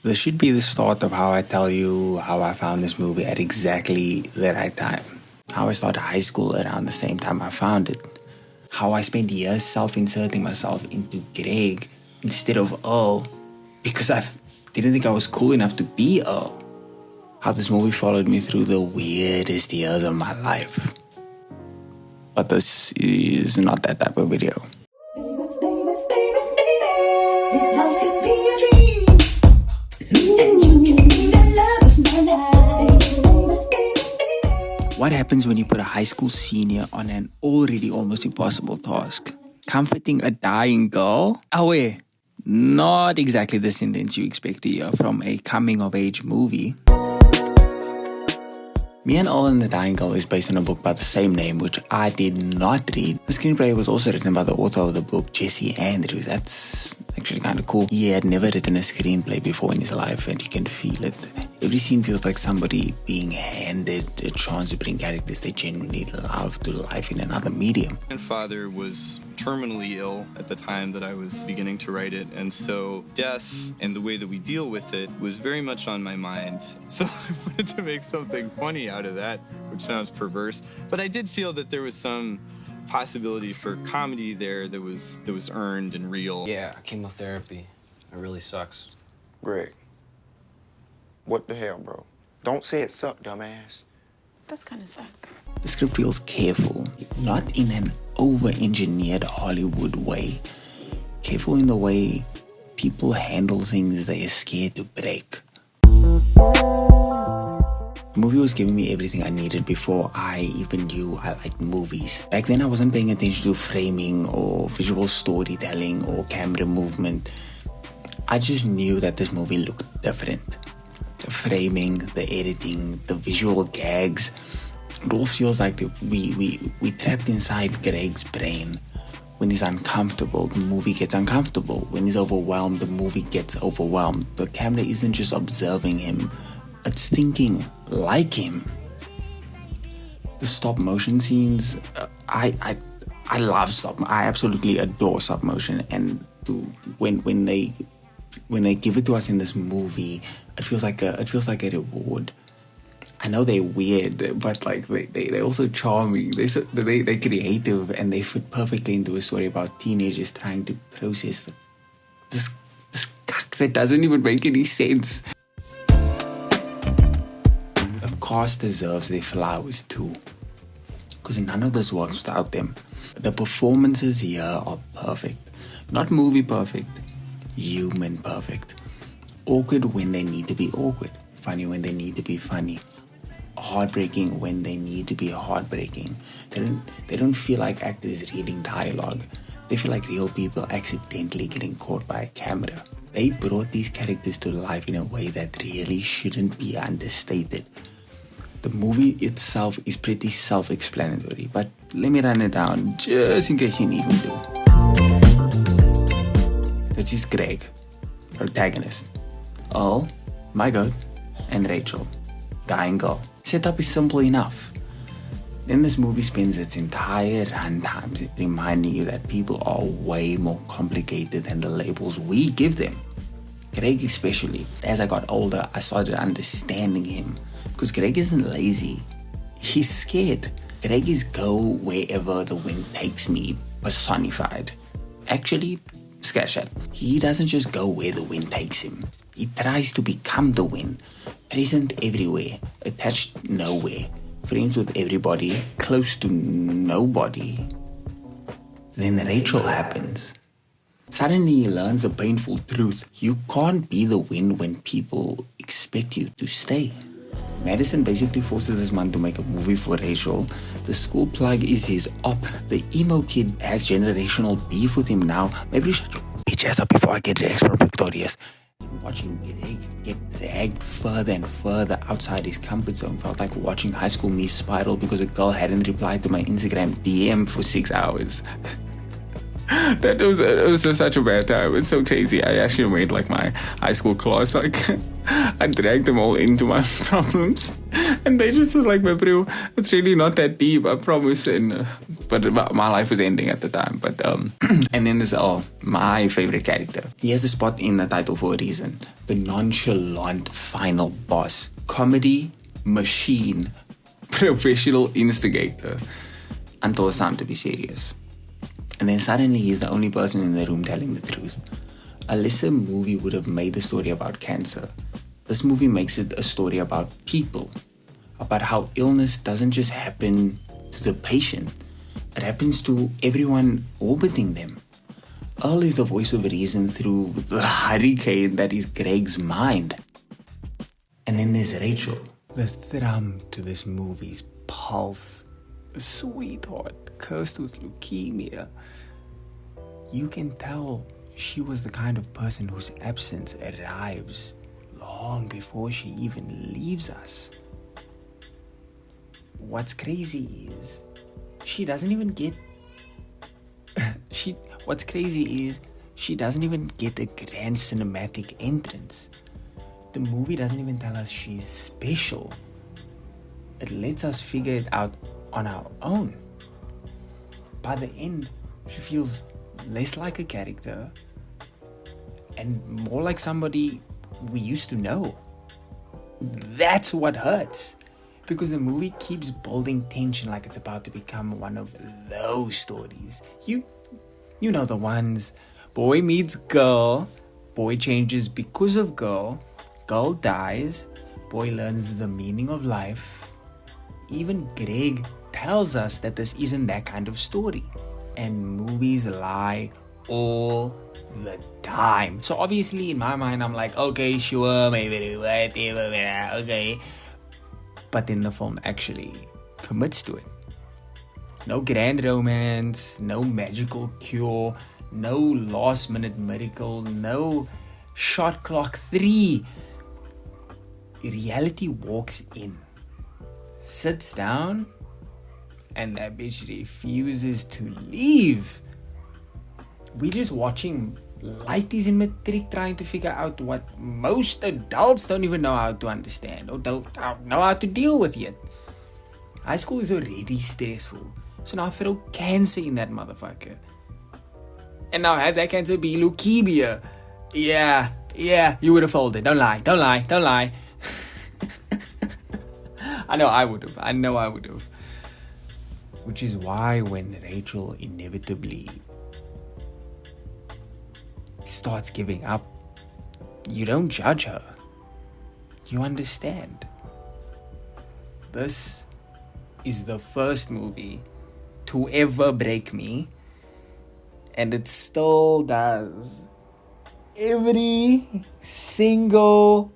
This should be the start of how I tell you how I found this movie at exactly the right time. How I started high school around the same time I found it. How I spent years self-inserting myself into Greg instead of Earl because I didn't think I was cool enough to be Earl. How this movie followed me through the weirdest years of my life. But this is not that type of video. This life could be a dream, and you can be the love of my life. What happens when you put a high school senior on an already almost impossible task? Comforting a dying girl? Away. Not exactly the sentence you expect to hear from a coming-of-age movie. Me and Earl and the Dying Girl is based on a book by the same name, which I did not read. The screenplay was also written by the author of the book, Jesse Andrews. That's actually kind of cool. He had never written a screenplay before in his life, and you can feel it. Every scene feels like somebody being handed a chance to bring characters they genuinely love to life in another medium. My grandfather was terminally ill at the time that I was beginning to write it, and so death and the way that we deal with it was very much on my mind. So I wanted to make something funny out of that, which sounds perverse, but I did feel that there was some possibility for comedy there that was earned and real. Yeah, chemotherapy. It really sucks. Greg, what the hell, bro? Don't say it sucked, dumbass. That's kind of suck. The script feels careful, not in an over-engineered Hollywood way. Careful in the way people handle things they are scared to break. The movie was giving me everything I needed before I even knew I liked movies. Back then I wasn't paying attention to framing or visual storytelling or camera movement. I just knew that this movie looked different. The framing, the editing, the visual gags, it all feels like we trapped inside Greg's brain. When he's uncomfortable, the movie gets uncomfortable. When he's overwhelmed, the movie gets overwhelmed. The camera isn't just observing him, it's thinking like him. The stop motion scenes, I love I absolutely adore stop motion, and when they give it to us in this movie, it feels like a reward. I know they're weird, but like they're also charming. They're creative, and they fit perfectly into a story about teenagers trying to process this cuck that doesn't even make any sense. The cast deserves their flowers too, because none of this works without them. The performances here are perfect. Not movie perfect, human perfect. Awkward when they need to be awkward. Funny when they need to be funny. Heartbreaking when they need to be heartbreaking. They don't feel like actors reading dialogue. They feel like real people accidentally getting caught by a camera. They brought these characters to life in a way that really shouldn't be understated. The movie itself is pretty self-explanatory, but let me run it down just in case you need me to. This is Greg, protagonist. Earl, my goat, and Rachel, Dying Girl. Setup is simple enough. Then this movie spends its entire runtime reminding you that people are way more complicated than the labels we give them. Greg especially. As I got older, I started understanding him. Because Greg isn't lazy. He's scared. Greg is go wherever the wind takes me personified. Actually, scratch that. He doesn't just go where the wind takes him. He tries to become the wind. Present everywhere, attached nowhere, friends with everybody, close to nobody. Then Rachel happens. Suddenly he learns the painful truth. You can't be the wind when people expect you to stay. Madison basically forces this man to make a movie for Rachel. The school plug is his op. The emo kid has generational beef with him now. Maybe you shut your bitch ass up before I get Rex from Victorious. Watching Greg get dragged further and further outside his comfort zone felt like watching High School Me spiral because a girl hadn't replied to my Instagram DM for 6 hours. It was such a bad time. It's so crazy. I actually made like my high school class. Like, I dragged them all into my problems, and they just were like, "Bro, it's really not that deep. I promise." And but my life was ending at the time. But and then there's my favorite character. He has a spot in the title for a reason. The nonchalant final boss, comedy machine, professional instigator, until it's time to be serious. And then suddenly he's the only person in the room telling the truth. A lesser movie would have made the story about cancer. This movie makes it a story about people, about how illness doesn't just happen to the patient, it happens to everyone orbiting them. Earl is the voice of reason through the hurricane that is Greg's mind. And then there's Rachel, the thrum to this movie's pulse. A sweetheart cursed with leukemia. You can tell she was the kind of person whose absence arrives long before she even leaves us. What's crazy is she doesn't even get What's crazy is she doesn't even get a grand cinematic entrance. The movie doesn't even tell us she's special. It lets us figure it out on our own. By the end, she feels less like a character and more like somebody we used to know. That's what hurts, because the movie keeps building tension like it's about to become one of those stories. You know the ones. Boy meets girl, boy changes because of girl dies, boy learns the meaning of life. Even Greg tells us that this isn't that kind of story. And movies lie all the time. So obviously in my mind I'm like, okay, sure, maybe whatever, okay. But then the film actually commits to it. No grand romance, no magical cure, no last minute miracle, no shot clock 3. Reality walks in, sits down, and that bitch refuses to leave. We're just watching lighties in matric trying to figure out what most adults don't even know how to understand or don't know how to deal with yet. High school is already stressful, so now throw cancer in that motherfucker. And now have that cancer be leukemia. Yeah, you would have folded. Don't lie. I know I would have. Which is why when Rachel inevitably starts giving up, you don't judge her. You understand. This is the first movie to ever break me, and it still does every single